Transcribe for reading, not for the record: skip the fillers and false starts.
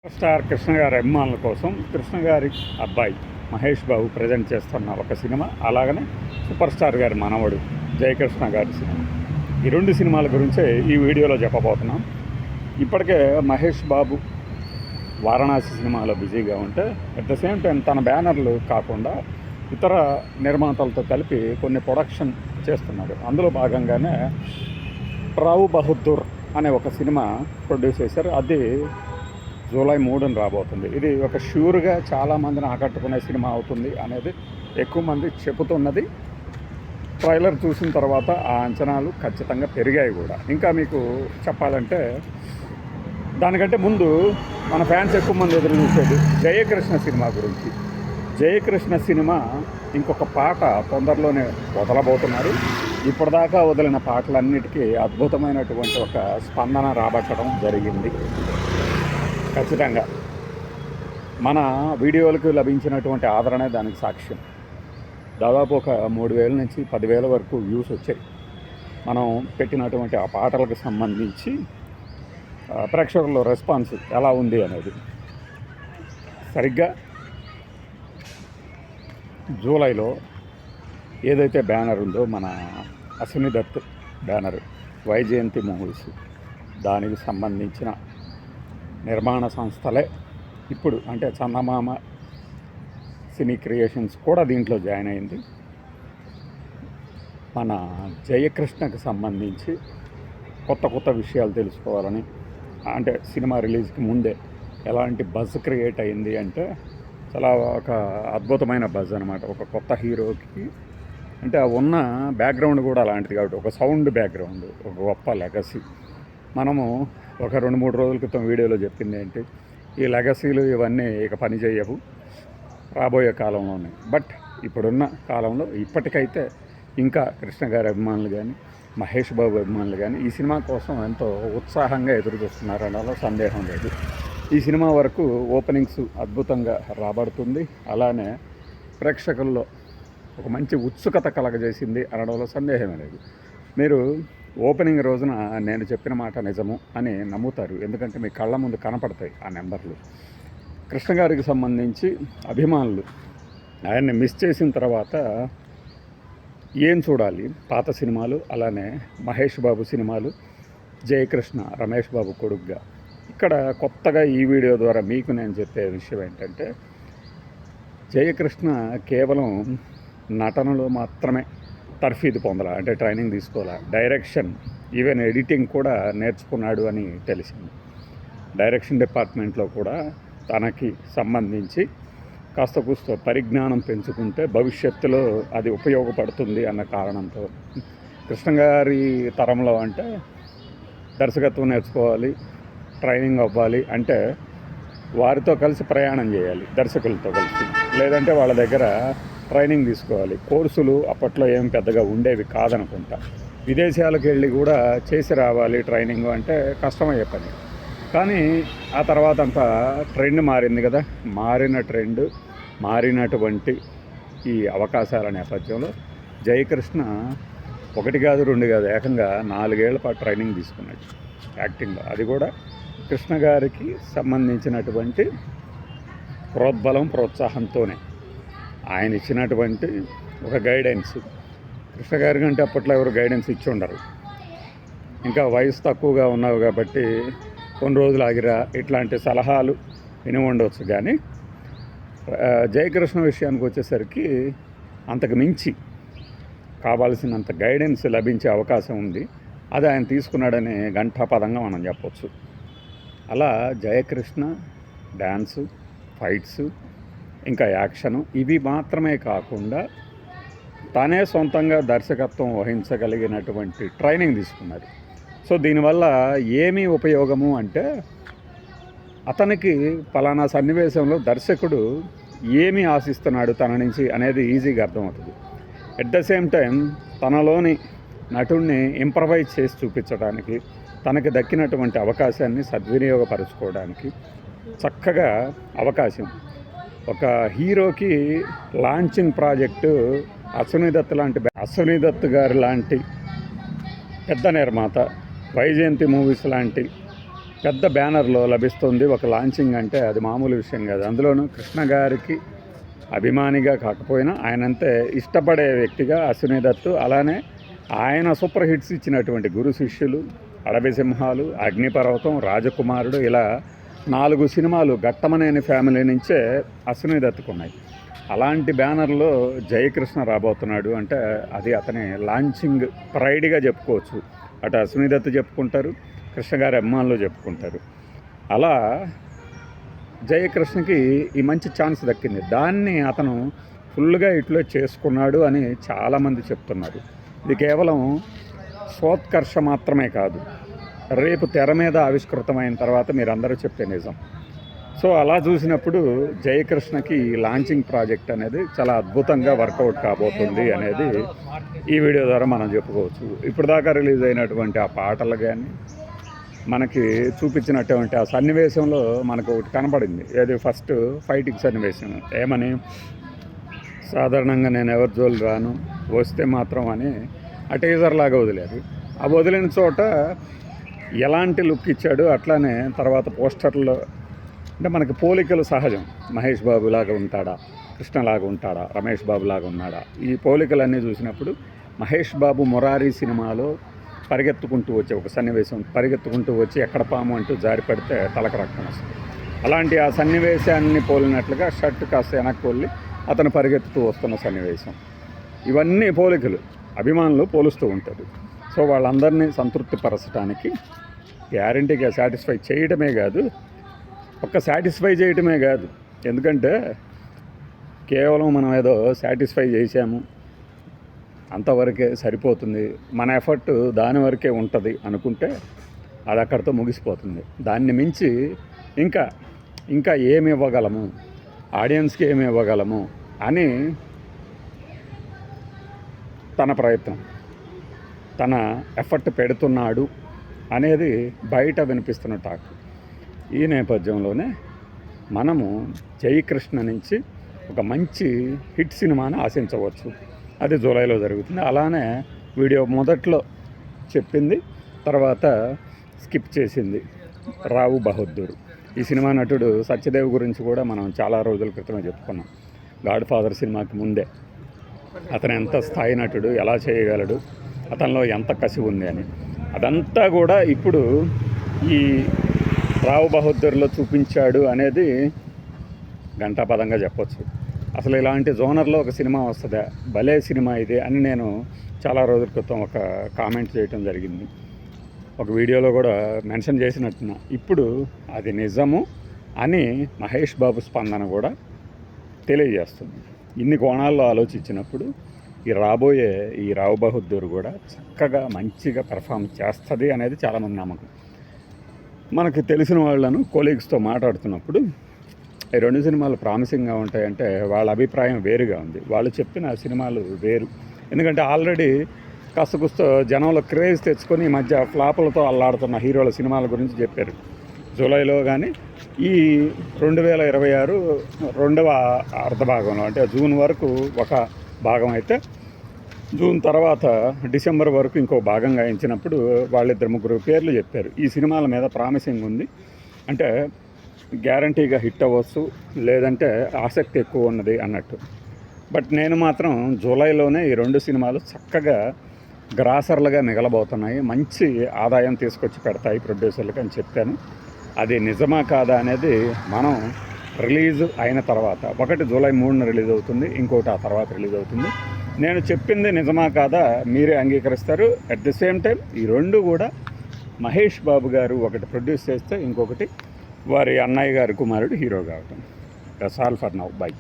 Star Krishna గారి అభిమానుల కోసం కృష్ణ గారి అబ్బాయి మహేష్ బాబు ప్రజెంట్ చేస్తున్న ఒక సినిమా, అలాగనే సూపర్ స్టార్ గారి మనవడు జయకృష్ణ గారి సినిమా. ఈ రెండు సినిమాల గురించే ఈ వీడియోలో చెప్పబోతున్నాం. ఇప్పటికే మహేష్ బాబు వారణాసి సినిమాలో బిజీగా ఉంటే, అట్ ద సేమ్ టైం తన బ్యానర్లు కాకుండా ఇతర నిర్మాతలతో కలిపి కొన్ని ప్రొడక్షన్ చేస్తున్నాడు. అందులో భాగంగానే రావు బహదూర్ అనే ఒక సినిమా ప్రొడ్యూస్ చేశారు. అది జూలై 3న రాబోతుంది. ఇది ఒక ష్యూర్గా చాలామందిని ఆకట్టుకునే సినిమా అవుతుంది అనేది ఎక్కువ మంది చెబుతున్నది. ట్రైలర్ చూసిన తర్వాత ఆ అంచనాలు ఖచ్చితంగా పెరిగాయి కూడా. ఇంకా మీకు చెప్పాలంటే దానికంటే ముందు మన ఫ్యాన్స్ ఎక్కువ మంది ఎదురు చూసేది జయకృష్ణ సినిమా గురించి. జయకృష్ణ సినిమా ఇంకొక పాట తొందరలోనే వదలబోతున్నారు. ఇప్పటిదాకా వదిలిన పాటలన్నిటికీ అద్భుతమైనటువంటి ఒక స్పందన రాబట్టడం జరిగింది. ఖచ్చితంగా మన వీడియోలకు లభించినటువంటి ఆదరణ దానికి సాక్ష్యం. దాదాపు ఒక 3,000 నుంచి 10,000 వరకు వ్యూస్ వచ్చాయి. మనం పెట్టినటువంటి ఆ పాటలకు సంబంధించి ప్రేక్షకుల రెస్పాన్స్ ఎలా ఉంది అనేది. సరిగ్గా జూలైలో ఏదైతే బ్యానర్ ఉందో, మన అశ్విని దత్ బ్యానర్ వైజయంతి మూవీస్, దానికి సంబంధించిన నిర్మాణ సంస్థలే ఇప్పుడు అంటే చందమామ సినీ క్రియేషన్స్ కూడా దీంట్లో జాయిన్ అయింది. మన జయకృష్ణకు సంబంధించి కొత్త విషయాలు తెలుసుకోవాలని, అంటే సినిమా రిలీజ్కి ముందే ఎలాంటి బజ్ క్రియేట్ అయింది అంటే చాలా ఒక అద్భుతమైన బజ్ అనమాట. ఒక కొత్త హీరోకి అంటే ఉన్న బ్యాక్గ్రౌండ్ కూడా అలాంటిది కాబట్టి ఒక సౌండ్ బ్యాక్గ్రౌండ్, ఒక గొప్ప లెగసీ. మనము ఒక 2-3 రోజుల క్రితం వీడియోలో చెప్పింది ఏంటి, ఈ లెగసీలు ఇవన్నీ ఇక పని చేయవు రాబోయే కాలంలోనే. బట్ ఇప్పుడున్న కాలంలో ఇప్పటికైతే ఇంకా కృష్ణ గారి అభిమానులు కానీ, మహేష్ బాబు అభిమానులు కానీ ఈ సినిమా కోసం ఎంతో ఉత్సాహంగా ఎదురు చూస్తున్నారు అనడంలో సందేహం లేదు. ఈ సినిమా వరకు ఓపెనింగ్స్ అద్భుతంగా రాబడుతుంది. అలానే ప్రేక్షకుల్లో ఒక మంచి ఉత్సుకత కలగజేసింది అనడంలో సందేహమే లేదు. మీరు ఓపెనింగ్ రోజున నేను చెప్పిన మాట నిజము అని నమ్ముతారు. ఎందుకంటే మీ కళ్ళ ముందు కనపడతాయి ఆ నెంబర్లు. కృష్ణ గారికి సంబంధించి అభిమానులు ఆయన్ని మిస్ చేసిన తర్వాత ఏం చూడాలి, పాత సినిమాలు, అలానే మహేష్ బాబు సినిమాలు, జయకృష్ణ రమేష్ బాబు కొడుకుగా. ఇక్కడ కొత్తగా ఈ వీడియో ద్వారా మీకు నేను చెప్పే విషయం ఏంటంటే, జయకృష్ణ కేవలం నటనలో మాత్రమే తర్ఫీదు పొందాల, అంటే ట్రైనింగ్ తీసుకోవాలా, డైరెక్షన్ ఈవెన్ ఎడిటింగ్ కూడా నేర్చుకున్నాడు అని తెలిసింది. డైరెక్షన్ డిపార్ట్మెంట్లో కూడా తనకి సంబంధించి కాస్త కూస్త పరిజ్ఞానం పెంచుకుంటే భవిష్యత్తులో అది ఉపయోగపడుతుంది అన్న కారణంతో, కృష్ణ గారి తరంలో అంటే దర్శకత్వం నేర్చుకోవాలి, ట్రైనింగ్ అవ్వాలి అంటే వారితో కలిసి ప్రయాణం చేయాలి, దర్శకులతో కలిసి, లేదంటే వాళ్ళ దగ్గర ట్రైనింగ్ తీసుకోవాలి. కోర్సులు అప్పట్లో ఏం పెద్దగా ఉండేవి కాదనుకుంటా. విదేశాలకు వెళ్ళి కూడా చేసి రావాలి ట్రైనింగ్ అంటే కష్టమయ్యే పని. కానీ ఆ తర్వాత అంతా ట్రెండ్ మారింది కదా. మారినటువంటి ఈ అవకాశాల నేపథ్యంలో జయకృష్ణ 1 కాదు 2 కాదు ఏకంగా 4 ఏళ్ల పాటు ట్రైనింగ్ తీసుకున్నాడు యాక్టింగ్లో. అది కూడా కృష్ణ గారికి సంబంధించినటువంటి ప్రోద్బలం, ప్రోత్సాహంతోనే. ఆయన ఇచ్చినటువంటి ఒక గైడెన్స్, కృష్ణ గారి కంటే అప్పట్లో ఎవరు గైడెన్స్ ఇచ్చి ఉండరు. ఇంకా వయసు తక్కువగా ఉన్నావు కాబట్టి కొన్ని రోజులు ఆగిరా ఇట్లాంటి సలహాలు విని ఉండవచ్చు. కానీ జయకృష్ణ విషయానికి వచ్చేసరికి అంతకు మించి కావాల్సినంత గైడెన్స్ లభించే అవకాశం ఉంది. అది ఆయన తీసుకున్నాడని ఘంటాపదంగా మనం చెప్పవచ్చు. అలా జయకృష్ణ డ్యాన్సు, ఫైట్స్, ఇంకా యాక్షను ఇవి మాత్రమే కాకుండా తానే సొంతంగా దర్శకత్వం వహించగలిగినటువంటి ట్రైనింగ్ తీసుకున్నారు. సో దీనివల్ల ఏమీ ఉపయోగము అంటే, అతనికి పలానా సన్నివేశంలో దర్శకుడు ఏమి ఆశిస్తున్నాడు తన నుంచి అనేది ఈజీగా అర్థమవుతుంది. ఎట్ ద సేమ్ టైం తనలోని నటుడిని ఇంప్రవైజ్ చేసి చూపించడానికి, తనకి దక్కినటువంటి అవకాశాన్ని సద్వినియోగపరచుకోవడానికి చక్కగా అవకాశం. ఒక హీరోకి లాంచింగ్ ప్రాజెక్టు అశ్విని దత్ గారు లాంటి పెద్ద నిర్మాత, వైజయంతి మూవీస్ లాంటి పెద్ద బ్యానర్లో లభిస్తుంది ఒక లాంచింగ్ అంటే అది మామూలు విషయం కాదు. అందులోనూ కృష్ణ గారికి అభిమానిగా కాకపోయినా ఆయనంతే ఇష్టపడే వ్యక్తిగా అశ్విని దత్తు, అలానే ఆయన సూపర్ హిట్స్ ఇచ్చినటువంటి గురు శిష్యులు, అడవి సింహాలు, అగ్నిపర్వతం, రాజకుమారుడు, ఇలా 4 సినిమాలు ఘట్టమనేని ఫ్యామిలీ నుంచే అశ్విని దత్తుకున్నాయి. అలాంటి బ్యానర్లో జయకృష్ణ రాబోతున్నాడు అంటే అది అతని లాంచింగ్ ప్రైడ్గా చెప్పుకోవచ్చు. అటు అశ్విని దత్తు చెప్పుకుంటారు, కృష్ణ గారి అభిమానులు చెప్పుకుంటారు. అలా జయకృష్ణకి ఈ మంచి ఛాన్స్ దక్కింది. దాన్ని అతను ఫుల్గా ఇట్లో చేసుకున్నాడు అని చాలామంది చెప్తున్నారు. ఇది కేవలం సోత్కర్ష మాత్రమే కాదు, రేపు తెర మీద ఆవిష్కృతమైన తర్వాత మీరందరూ చెప్పే నిజం. సో అలా చూసినప్పుడు జయకృష్ణకి లాంచింగ్ ప్రాజెక్ట్ అనేది చాలా అద్భుతంగా వర్కౌట్ కాబోతుంది అనేది ఈ వీడియో ద్వారా మనం చెప్పుకోవచ్చు. ఇప్పుడు దాకా రిలీజ్ అయినటువంటి ఆ పాటలు కానీ మనకి చూపించినటువంటి ఆ సన్నివేశంలో మనకు ఒకటి కనపడింది. ఏది ఫస్ట్ ఫైటింగ్ సన్నివేశం. ఏమని, సాధారణంగా నేను ఎవరి జోలు రాను, వస్తే మాత్రం అని ఆ టీజర్ లాగా వదిలేదు. ఆ వదిలిన చోట ఎలాంటి లుక్ ఇచ్చాడు, అట్లానే తర్వాత పోస్టర్లో అంటే మనకి పోలికలు సహజం. మహేష్ బాబు లాగా ఉంటాడా, కృష్ణలాగా ఉంటాడా, రమేష్ బాబు లాగా ఉన్నాడా, ఈ పోలికలన్నీ చూసినప్పుడు మహేష్ బాబు మురారి సినిమాలో పరిగెత్తుకుంటూ వచ్చే ఒక సన్నివేశం, పరిగెత్తుకుంటూ వచ్చి ఎక్కడ పాము అంటూ జారి పడితే తలకు రక్తం వస్తుంది. అలాంటి ఆ సన్నివేశాన్ని పోలినట్లుగా షర్ట్ కాస్త వెనక్కి వెళ్ళి అతను పరిగెత్తుతూ వస్తున్న సన్నివేశం, ఇవన్నీ పోలికలు అభిమానులు పోలుస్తూ ఉంటారు. సో వాళ్ళందరినీ సంతృప్తిపరచడానికి గ్యారంటీగా సాటిస్ఫై చేయడమే కాదు, సాటిస్ఫై చేయడమే కాదు, ఎందుకంటే కేవలం మనం ఏదో సాటిస్ఫై చేసాము అంతవరకే సరిపోతుంది, మన ఎఫర్ట్ దాని వరకే ఉంటుంది అనుకుంటే అది అక్కడితో ముగిసిపోతుంది. దాన్ని మించి ఇంకా ఏమి ఇవ్వగలము, ఆడియన్స్కి ఏమి ఇవ్వగలము అని తన ప్రయత్నం, తన ఎఫర్ట్ పెడుతున్నాడు అనేది బయట వినిపిస్తున్న టాక్. ఈ నేపథ్యంలోనే మనము జయకృష్ణ నుంచి ఒక మంచి హిట్ సినిమాని ఆశించవచ్చు. అది జూలైలో జరుగుతుంది. అలానే వీడియో మొదట్లో చెప్పింది, తర్వాత స్కిప్ చేసింది రావు బహదూర్. ఈ సినిమా నటుడు సత్యదేవ్ గురించి కూడా మనం చాలా రోజుల క్రితమే చెప్పుకున్నాం. గాడ్ ఫాదర్ సినిమాకి ముందే అతను ఎంత స్థాయి నటుడు, ఎలా చేయగలడు, అతనిలో ఎంత కసి ఉంది అని, అదంతా కూడా ఇప్పుడు ఈ రావు బహదూర్లో చూపించాడు అనేది ఘంటాపదంగా చెప్పొచ్చు. అసలు ఇలాంటి జోనర్లో ఒక సినిమా వస్తుందా, భలే సినిమా ఇది అని నేను చాలా రోజుల క్రితం ఒక కామెంట్ చేయటం జరిగింది. ఒక వీడియోలో కూడా మెన్షన్ చేసినట్టున్నా. ఇప్పుడు అది నిజము అని మహేష్ బాబు స్పందన కూడా తెలియజేస్తుంది. ఇన్ని కోణాల్లో ఆలోచించినప్పుడు ఈ రావు బహదూర్ కూడా చక్కగా మంచిగా పెర్ఫామ్ చేస్తుంది అనేది చాలామంది నమ్మకం. మనకు తెలిసిన వాళ్ళను కొలీగ్స్తో మాట్లాడుతున్నప్పుడు ఈ 2 సినిమాలు ప్రామిసింగ్గా ఉంటాయంటే వాళ్ళ అభిప్రాయం వేరుగా ఉంది. వాళ్ళు చెప్పిన సినిమాలు వేరు. ఎందుకంటే ఆల్రెడీ కాస్త జనంలో క్రేజ్ తెచ్చుకొని ఈ మధ్య ఫ్లాపులతో అల్లాడుతున్న హీరోల సినిమాల గురించి చెప్పారు. జూలైలో కానీ ఈ 2026 రెండవ అర్ధ భాగంలో, అంటే జూన్ వరకు ఒక భాగం అయితే, జూన్ తర్వాత డిసెంబర్ వరకు ఇంకో భాగంగా ఎంచినప్పుడు వాళ్ళిద్దరు ముగ్గురు పేర్లు చెప్పారు. ఈ సినిమాల మీద ప్రామిసింగ్ ఉంది, అంటే గ్యారంటీగా హిట్ అవ్వచ్చు, లేదంటే ఆసక్తి ఎక్కువ ఉన్నది అన్నట్టు. బట్ నేను మాత్రం జూలైలోనే ఈ 2 సినిమాలు చక్కగా గ్రాసర్లుగా మిగలబోతున్నాయి, మంచి ఆదాయం తీసుకొచ్చి పెడతాయి ప్రొడ్యూసర్లకు అని చెప్పాను. అది నిజమా కాదా అనేది మనం రిలీజ్ అయిన తర్వాత, ఒకటి జూలై 3న రిలీజ్ అవుతుంది, ఇంకోటి ఆ తర్వాత రిలీజ్ అవుతుంది. నేను చెప్పింది నిజమా కాదా మీరే అంగీకరిస్తారు. అట్ ది సేమ్ టైం ఈ 2 కూడా మహేష్ బాబు గారు ఒకటి ప్రొడ్యూస్ చేస్తే, ఇంకొకటి వారి అన్నయ్య గారి కుమారుడు హీరో కావటం. That's all for now. By.